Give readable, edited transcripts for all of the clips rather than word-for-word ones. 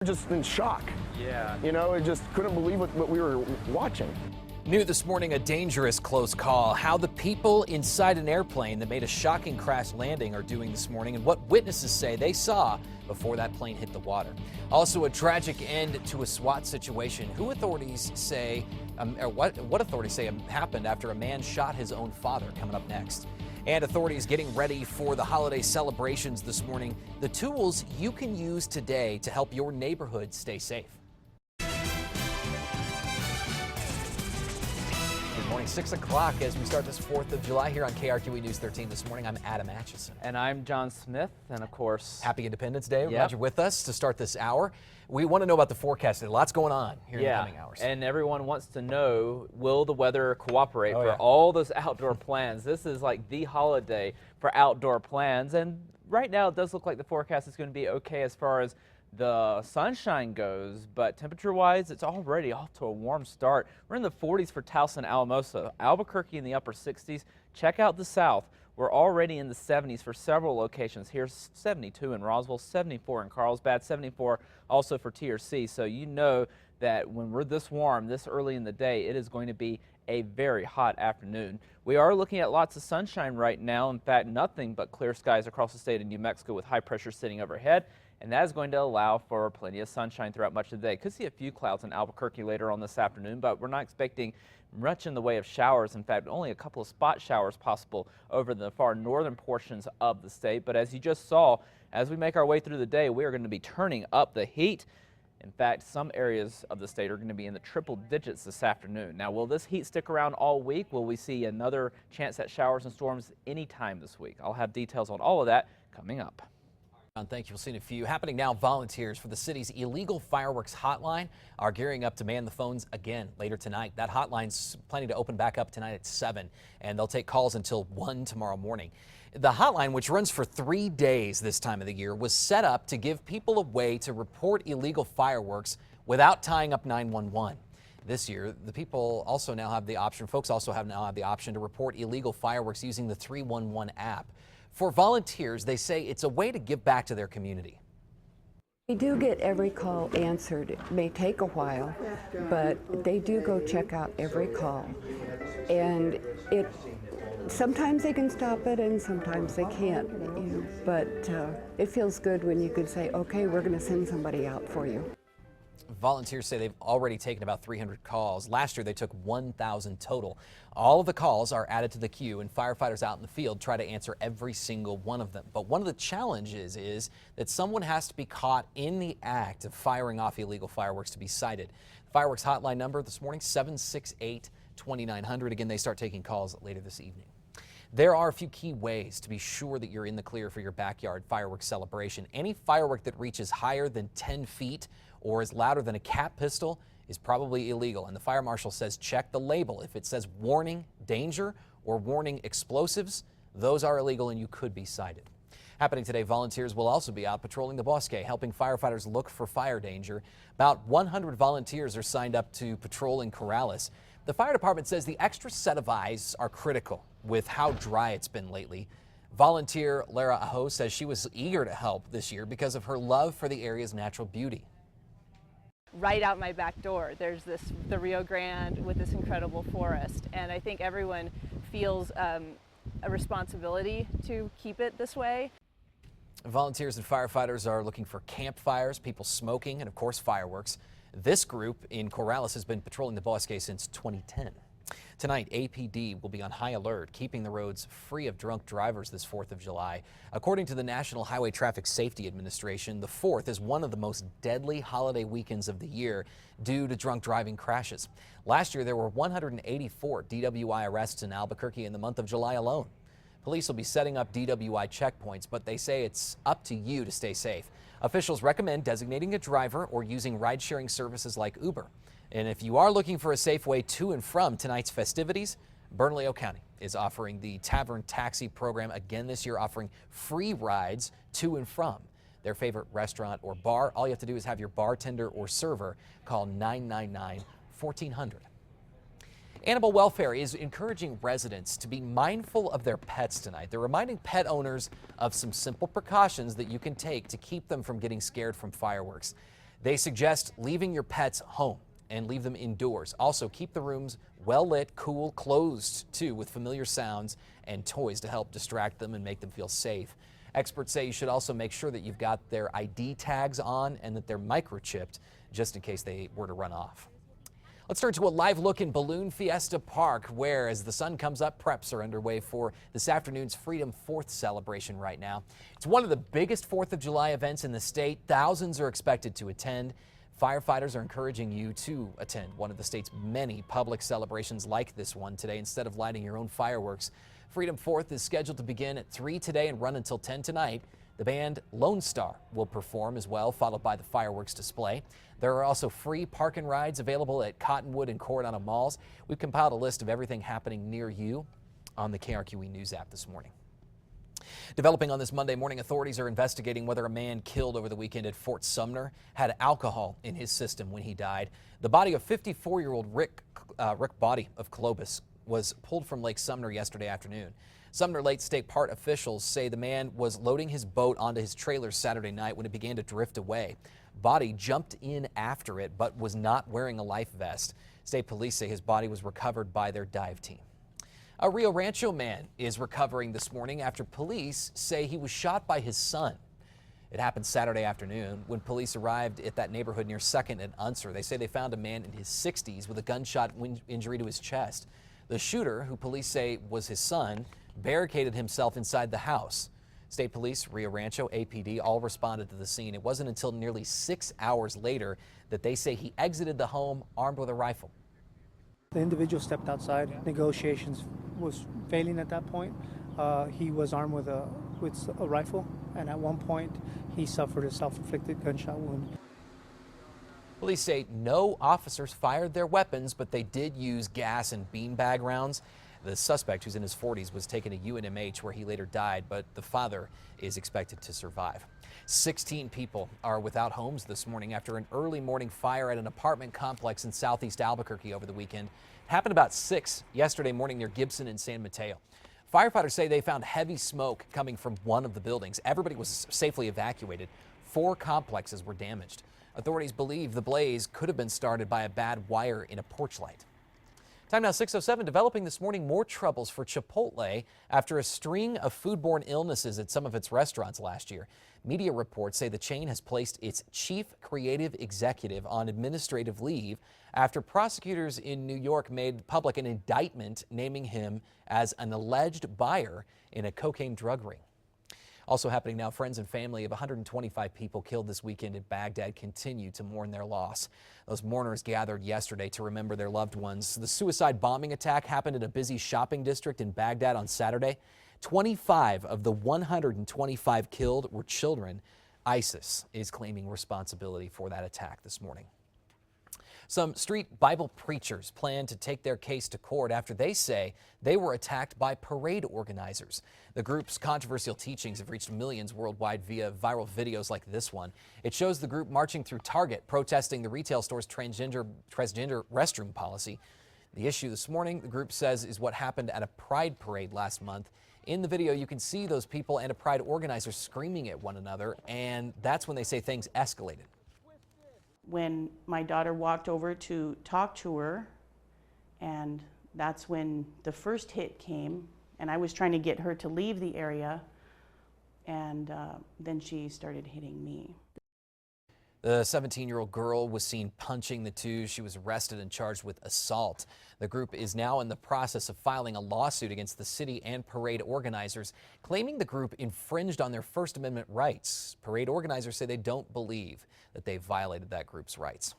Just in shock. Yeah. You know, I just couldn't believe what we were watching. New this morning, a dangerous close call. How the people inside an airplane that made a shocking crash landing are doing this morning, and what witnesses say they saw before that plane hit the water. Also, a tragic end to a SWAT situation. Who authorities say, what authorities say happened after a man shot his own father? Coming up next. And authorities getting ready for the holiday celebrations this morning. The tools you can use today to help your neighborhood stay safe. Good morning, 6 o'clock as we start this 4th of July here on KRQE News 13 this morning. I'm Adam Atchison. And I'm John Smith, and of course, Happy Independence Day. We're Yep. glad you're with us to start this hour. We want to know about the forecast. There's lots going on here in the coming hours. And everyone wants to know, will the weather cooperate for yeah. all those outdoor plans? This is like the holiday for outdoor plans, and right now it does look like the forecast is going to be okay as far as the sunshine goes, but temperature-wise, it's already off to a warm start. We're in the 40s for Towson, Alamosa, Albuquerque in the upper 60s. Check out the south. We're already in the 70s for several locations. Here's 72 in Roswell, 74 in Carlsbad, 74 also for TRC. So you know that when we're this warm, this early in the day, it is going to be a very hot afternoon. We are looking at lots of sunshine right now. In fact, nothing but clear skies across the state of New Mexico with high pressure sitting overhead. And that is going to allow for plenty of sunshine throughout much of the day. Could see a few clouds in Albuquerque later on this afternoon, but we're not expecting much in the way of showers. In fact, only a couple of spot showers possible over the far northern portions of the state. But as you just saw, as we make our way through the day, we are going to be turning up the heat. In fact, some areas of the state are going to be in the triple digits this afternoon. Now, will this heat stick around all week? Will we see another chance at showers and storms anytime this week? I'll have details on all of that coming up. Thank you. We'll see a few. Happening now, volunteers for the city's illegal fireworks hotline are gearing up to man the phones again later tonight. That hotline's planning to open back up tonight at 7, and they'll take calls until 1 tomorrow morning. The hotline, which runs for 3 days this time of the year, was set up to give people a way to report illegal fireworks without tying up 911. This year, the people also now have the option, folks also now have the option to report illegal fireworks using the 311 app. For volunteers, they say it's a way to give back to their community. We do get every call answered. It may take a while, but they do go check out every call. And sometimes they can stop it and sometimes they can't, but it feels good when you can say, okay, we're going to send somebody out for you. Volunteers say they've already taken about 300 calls. Last year, they took 1,000 total. All of the calls are added to the queue, and firefighters out in the field try to answer every single one of them. But one of the challenges is that someone has to be caught in the act of firing off illegal fireworks to be cited. Fireworks hotline number this morning, 768-2900. Again, they start taking calls later this evening. There are a few key ways to be sure that you're in the clear for your backyard fireworks celebration. Any firework that reaches higher than 10 feet or is louder than a cap pistol is probably illegal. And the fire marshal says check the label. If it says warning danger or warning explosives, those are illegal and you could be cited. Happening today, volunteers will also be out patrolling the Bosque, helping firefighters look for fire danger. About 100 volunteers are signed up to patrol in Corrales. The fire department says the extra set of eyes are critical with how dry it's been lately. Volunteer Lara Aho says she was eager to help this year because of her love for the area's natural beauty. Right out my back door, there's the Rio Grande with this incredible forest, and I think everyone feels a responsibility to keep it this way. Volunteers and firefighters are looking for campfires, people smoking, and of course fireworks. This group in Corrales has been patrolling the Bosque since 2010. Tonight, APD will be on high alert, keeping the roads free of drunk drivers this 4th of July. According to the National Highway Traffic Safety Administration, the 4th is one of the most deadly holiday weekends of the year due to drunk driving crashes. Last year, there were 184 DWI arrests in Albuquerque in the month of July alone. Police will be setting up DWI checkpoints, but they say it's up to you to stay safe. Officials recommend designating a driver or using ride-sharing services like Uber. And if you are looking for a safe way to and from tonight's festivities, Bernalillo County is offering the Tavern Taxi program again this year, offering free rides to and from their favorite restaurant or bar. All you have to do is have your bartender or server call 999-1400. Animal Welfare is encouraging residents to be mindful of their pets tonight. They're reminding pet owners of some simple precautions that you can take to keep them from getting scared from fireworks. They suggest leaving your pets home and leave them indoors. Also, keep the rooms well lit, cool, closed too, with familiar sounds and toys to help distract them and make them feel safe. Experts say you should also make sure that you've got their ID tags on and that they're microchipped just in case they were to run off. Let's turn to a live look in Balloon Fiesta Park, where as the sun comes up, preps are underway for this afternoon's Freedom 4th celebration right now. It's one of the biggest 4th of July events in the state. Thousands are expected to attend. Firefighters are encouraging you to attend one of the state's many public celebrations like this one today instead of lighting your own fireworks. Freedom 4th is scheduled to begin at 3 today and run until 10 tonight. The band Lone Star will perform as well, followed by the fireworks display. There are also free park and rides available at Cottonwood and Coronado malls. We've compiled a list of everything happening near you on the KRQE News app this morning. Developing on this Monday morning, authorities are investigating whether a man killed over the weekend at Fort Sumner had alcohol in his system when he died. The body of 54-year-old Rick Body of Clovis was pulled from Lake Sumner yesterday afternoon. Sumner Lake State Park officials say the man was loading his boat onto his trailer Saturday night when it began to drift away. Body jumped in after it but was not wearing a life vest. State police say his body was recovered by their dive team. A Rio Rancho man is recovering this morning after police say he was shot by his son. It happened Saturday afternoon when police arrived at that neighborhood near 2nd and Unser. They say they found a man in his 60s with a gunshot injury to his chest. The shooter, who police say was his son, barricaded himself inside the house. State Police, Rio Rancho, APD all responded to the scene. It wasn't until nearly 6 hours later that they say he exited the home armed with a rifle. The individual stepped outside. Negotiations was failing at that point. He was armed with a rifle, and at one point he suffered a self-inflicted gunshot wound. Police say no officers fired their weapons, but they did use gas and beanbag rounds. The suspect, who's in his 40s, was taken to UNMH where he later died, but the father is expected to survive. 16 people are without homes this morning after an early morning fire at an apartment complex in southeast Albuquerque over the weekend. It happened about 6 yesterday morning near Gibson and San Mateo. Firefighters say they found heavy smoke coming from one of the buildings. Everybody was safely evacuated. 4 complexes were damaged. Authorities believe the blaze could have been started by a bad wire in a porch light. Time now 6:07. Developing this morning, more troubles for Chipotle after a string of foodborne illnesses at some of its restaurants last year. Media reports say the chain has placed its chief creative executive on administrative leave after prosecutors in New York made public an indictment naming him as an alleged buyer in a cocaine drug ring. Also happening now, friends and family of 125 people killed this weekend in Baghdad continue to mourn their loss. Those mourners gathered yesterday to remember their loved ones. The suicide bombing attack happened in a busy shopping district in Baghdad on Saturday. 25 of the 125 killed were children. ISIS is claiming responsibility for that attack this morning. Some street Bible preachers plan to take their case to court after they say they were attacked by parade organizers. The group's controversial teachings have reached millions worldwide via viral videos like this one. It shows the group marching through Target, protesting the retail store's transgender restroom policy. The issue this morning, the group says, is what happened at a pride parade last month. In the video, you can see those people and a pride organizer screaming at one another, and that's when they say things escalated. When my daughter walked over to talk to her, and that's when the first hit came, and I was trying to get her to leave the area, and then she started hitting me. The 17-year-old girl was seen punching the two. She was arrested and charged with assault. The group is now in the process of filing a lawsuit against the city and parade organizers, claiming the group infringed on their First Amendment rights. Parade organizers say they don't believe that they violated that group's rights.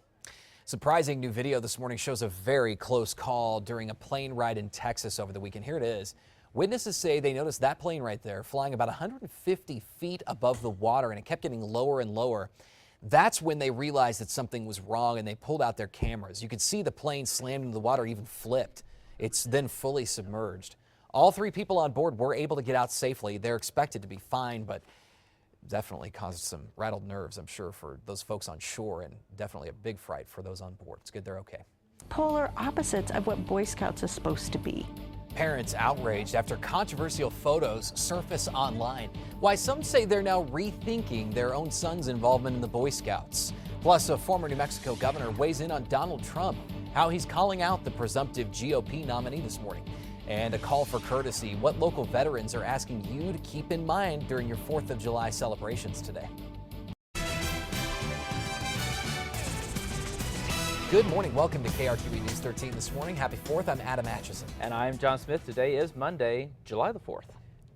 Surprising new video this morning shows a very close call during a plane ride in Texas over the weekend. Here it is. Witnesses say they noticed that plane right there flying about 150 feet above the water, and it kept getting lower and lower. That's when they realized that something was wrong and they pulled out their cameras. You could see the plane slammed into the water, even flipped. It's then fully submerged. All 3 people on board were able to get out safely. They're expected to be fine, but definitely caused some rattled nerves, I'm sure, for those folks on shore, and definitely a big fright for those on board. It's good they're okay. Polar opposites of what Boy Scouts is supposed to be. Parents outraged after controversial photos surface online. Why some say they're now rethinking their own son's involvement in the Boy Scouts. Plus, a former New Mexico governor weighs in on Donald Trump, how he's calling out the presumptive GOP nominee this morning. And a call for courtesy, what local veterans are asking you to keep in mind during your 4th of July celebrations today. Good morning. Welcome to KRQE News 13 this morning. Happy 4th. I'm Adam Atchison. And I'm John Smith. Today is Monday, July the 4th.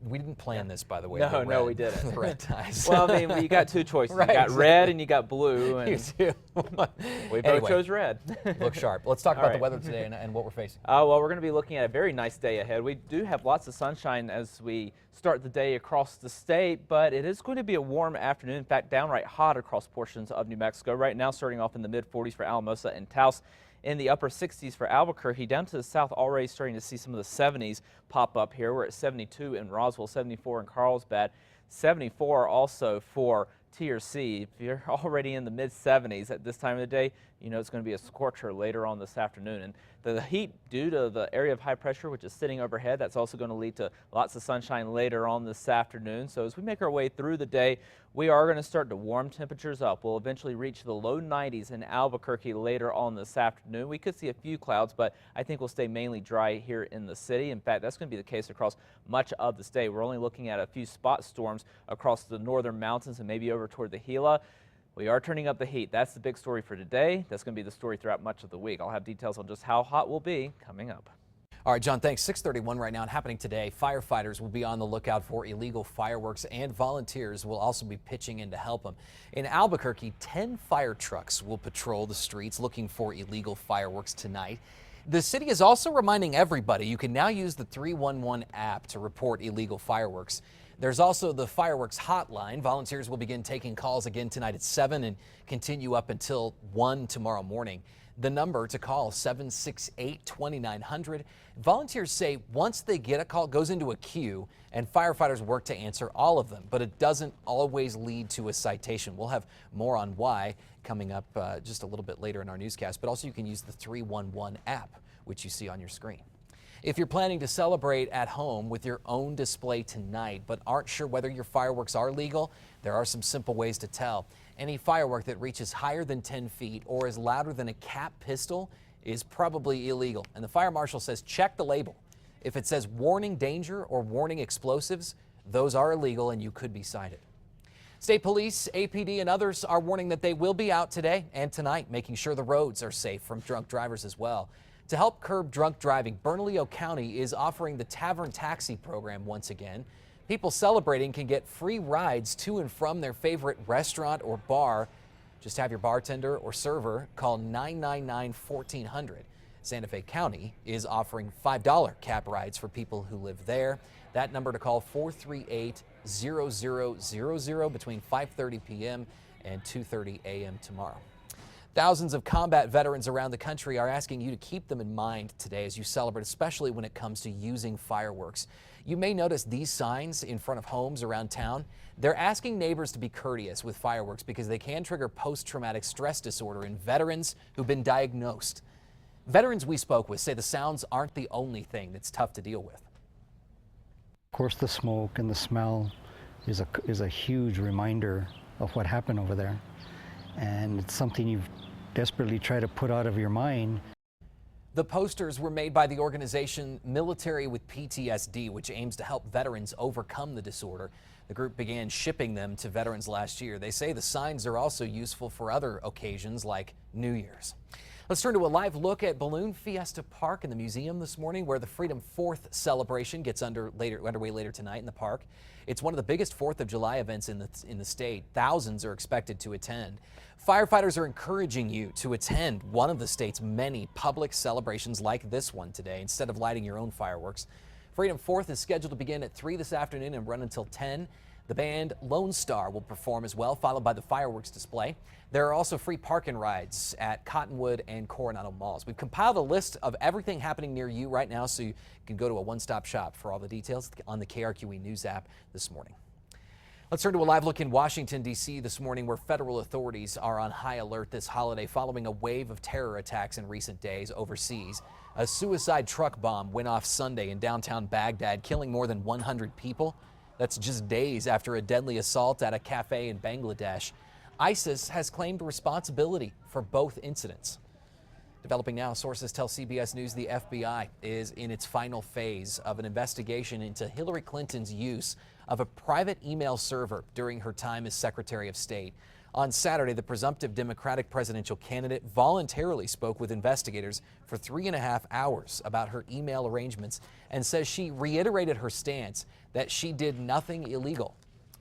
We didn't plan this, by the way. No, we didn't. The red ties. Well, I mean, you got two choices. Right, you got exactly. red and you got blue. And You too. we both Anyway, chose red. Look sharp. Let's talk about right. the weather today and what we're facing. Well, we're going to be looking at a very nice day ahead. We do have lots of sunshine as we start the day across the state, but it is going to be a warm afternoon. In fact, downright hot across portions of New Mexico. Right now, starting off in the mid-40s for Alamosa and Taos. In the upper 60s for Albuquerque. Down to the south, already starting to see some of the 70s pop up here. We're at 72 in Roswell, 74 in Carlsbad, 74 also for TRC. If you're already in the mid-70s at this time of the day, you know it's going to be a scorcher later on this afternoon. And the heat, due to the area of high pressure which is sitting overhead, that's also going to lead to lots of sunshine later on this afternoon. So as we make our way through the day, we are going to start to warm temperatures up. We'll eventually reach the low 90s in Albuquerque later on this afternoon. We could see a few clouds, but I think we'll stay mainly dry here in the city. In fact, that's going to be the case across much of the state. We're only looking at a few spot storms across the northern mountains and maybe over toward the Gila. We are turning up the heat. That's the big story for today. That's going to be the story throughout much of the week. I'll have details on just how hot we'll be coming up. All right, John, thanks. 6:31 right now and happening today. Firefighters will be on the lookout for illegal fireworks, and volunteers will also be pitching in to help them. In Albuquerque, 10 fire trucks will patrol the streets looking for illegal fireworks tonight. The city is also reminding everybody you can now use the 311 app to report illegal fireworks. There's also the fireworks hotline. Volunteers will begin taking calls again tonight at 7 and continue up until 1 tomorrow morning. The number to call, 768-2900. Volunteers say once they get a call, it goes into a queue, and firefighters work to answer all of them, but it doesn't always lead to a citation. We'll have more on why coming up just a little bit later in our newscast, but also you can use the 311 app, which you see on your screen. If you're planning to celebrate at home with your own display tonight, but aren't sure whether your fireworks are legal, there are some simple ways to tell. Any firework that reaches higher than 10 feet or is louder than a cap pistol is probably illegal. And the fire marshal says check the label. If it says warning danger or warning explosives, those are illegal and you could be cited. State police, APD, and others are warning that they will be out today and tonight, making sure the roads are safe from drunk drivers as well. To help curb drunk driving, Bernalillo County is offering the Tavern Taxi program once again. People celebrating can get free rides to and from their favorite restaurant or bar. Just have your bartender or server call 999-1400. Santa Fe County is offering $5 cab rides for people who live there. That number to call 438-0000 between 5:30 p.m. and 2:30 a.m. tomorrow. Thousands of combat veterans around the country are asking you to keep them in mind today as you celebrate, especially when it comes to using fireworks. You may notice these signs in front of homes around town. They're asking neighbors to be courteous with fireworks because they can trigger post-traumatic stress disorder in veterans who've been diagnosed. Veterans we spoke with say the sounds aren't the only thing that's tough to deal with. Of course, the smoke and the smell is a huge reminder of what happened over there. And it's something you've desperately tried to put out of your mind. The posters were made by the organization Military with PTSD, which aims to help veterans overcome the disorder. The group began shipping them to veterans last year. They say the signs are also useful for other occasions like New Year's. Let's turn to a live look at Balloon Fiesta Park in the museum this morning, where the Freedom 4th celebration gets underway later tonight in the park. It's one of the biggest 4th of July events in the state. Thousands are expected to attend. Firefighters are encouraging you to attend one of the state's many public celebrations like this one today instead of lighting your own fireworks. Freedom 4th is scheduled to begin at 3 this afternoon and run until 10. The band Lone Star will perform as well, followed by the fireworks display. There are also free park-and rides at Cottonwood and Coronado malls. We've compiled a list of everything happening near you right now, so you can go to a one-stop shop for all the details on the KRQE News app this morning. Let's turn to a live look in Washington, D.C. this morning, where federal authorities are on high alert this holiday following a wave of terror attacks in recent days overseas. A suicide truck bomb went off Sunday in downtown Baghdad, killing more than 100 people. That's just days after a deadly assault at a cafe in Bangladesh. ISIS has claimed responsibility for both incidents. Developing now, sources tell CBS News the FBI is in its final phase of an investigation into Hillary Clinton's use of a private email server during her time as Secretary of State. On Saturday, the presumptive Democratic presidential candidate voluntarily spoke with investigators for 3.5 hours about her email arrangements and says she reiterated her stance that she did nothing illegal.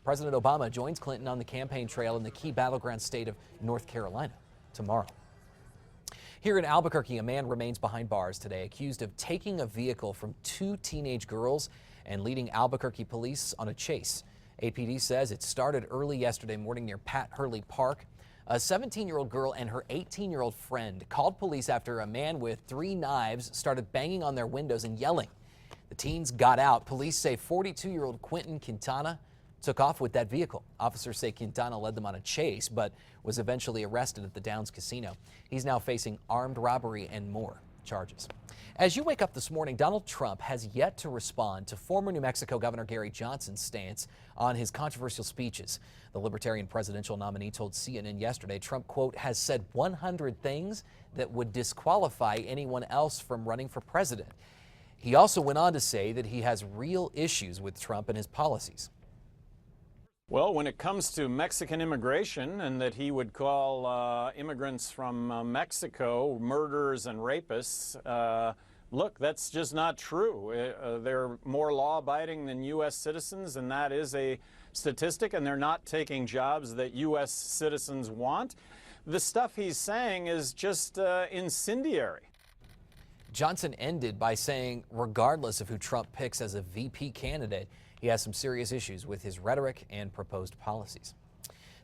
President Obama joins Clinton on the campaign trail in the key battleground state of North Carolina tomorrow. Here in Albuquerque, a man remains behind bars today, accused of taking a vehicle from 2 teenage girls and leading Albuquerque police on a chase. APD says it started early yesterday morning near Pat Hurley Park. A 17-year-old girl and her 18-year-old friend called police after a man with 3 knives started banging on their windows and yelling. The teens got out. Police say 42-year-old Quentin Quintana took off with that vehicle. Officers say Quintana led them on a chase, but was eventually arrested at the Downs Casino. He's now facing armed robbery and more charges. As you wake up this morning, Donald Trump has yet to respond to former New Mexico Governor Gary Johnson's stance on his controversial speeches. The Libertarian presidential nominee told CNN yesterday Trump, quote, has said 100 things that would disqualify anyone else from running for president. He also went on to say that he has real issues with Trump and his policies. Well, when it comes to Mexican immigration and that he would call immigrants from Mexico murderers and rapists, look, that's just not true. They're more law-abiding than U.S. citizens, and that is a statistic, and they're not taking jobs that U.S. citizens want. The stuff he's saying is just incendiary. Johnson ended by saying, regardless of who Trump picks as a VP candidate, he has some serious issues with his rhetoric and proposed policies.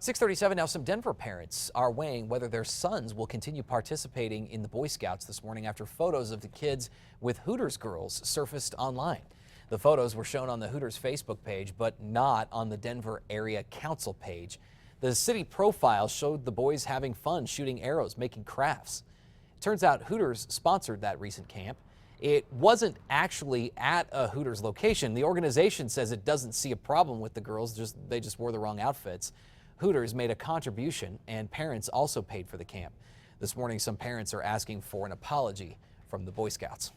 6:37 now, some Denver parents are weighing whether their sons will continue participating in the Boy Scouts this morning after photos of the kids with Hooters girls surfaced online. The photos were shown on the Hooters Facebook page, but not on the Denver Area Council page. The city profile showed the boys having fun shooting arrows, making crafts. It turns out Hooters sponsored that recent camp. It wasn't actually at a Hooters location. The organization says it doesn't see a problem with the girls, they just wore the wrong outfits. Hooters made a contribution, and parents also paid for the camp. This morning, some parents are asking for an apology from the Boy Scouts.